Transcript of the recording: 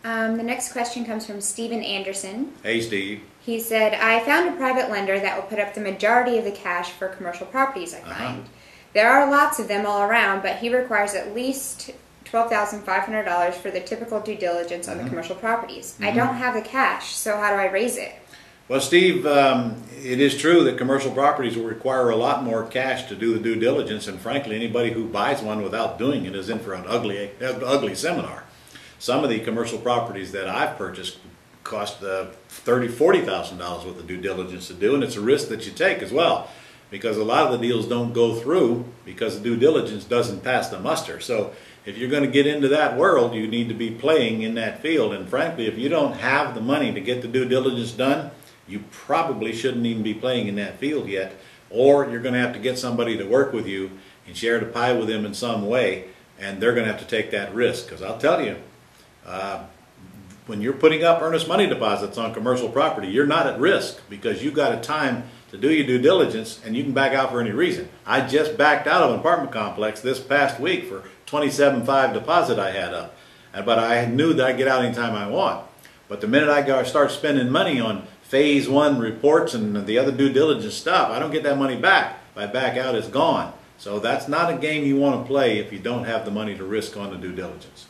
The next question comes from Steven Anderson. Hey, Steve. He said, I found a private lender that will put up the majority of the cash for commercial properties I find. There are lots of them all around, but he requires at least $12,500 for the typical due diligence on the commercial properties. I don't have the cash, so how do I raise it? Well, Steve, it is true that commercial properties will require a lot more cash to do the due diligence, and frankly, anybody who buys one without doing it is in for an ugly seminar. Some of the commercial properties that I've purchased cost $30,000, $40,000 worth of due diligence to do, and it's a risk that you take as well, because a lot of the deals don't go through because the due diligence doesn't pass the muster. So if you're going to get into that world, you need to be playing in that field, and frankly, if you don't have the money to get the due diligence done, you probably shouldn't even be playing in that field yet, or you're going to have to get somebody to work with you and share the pie with them in some way, and they're going to have to take that risk. Because I'll tell you, when you're putting up earnest money deposits on commercial property, you're not at risk because you've got a time to do your due diligence and you can back out for any reason. I just backed out of an apartment complex this past week for $27,500 deposit I had up, but I knew that I'd get out anytime I want. But the minute I start spending money on phase one reports and the other due diligence stuff, I don't get that money back. If I back out, it's gone. So that's not a game you want to play if you don't have the money to risk on the due diligence.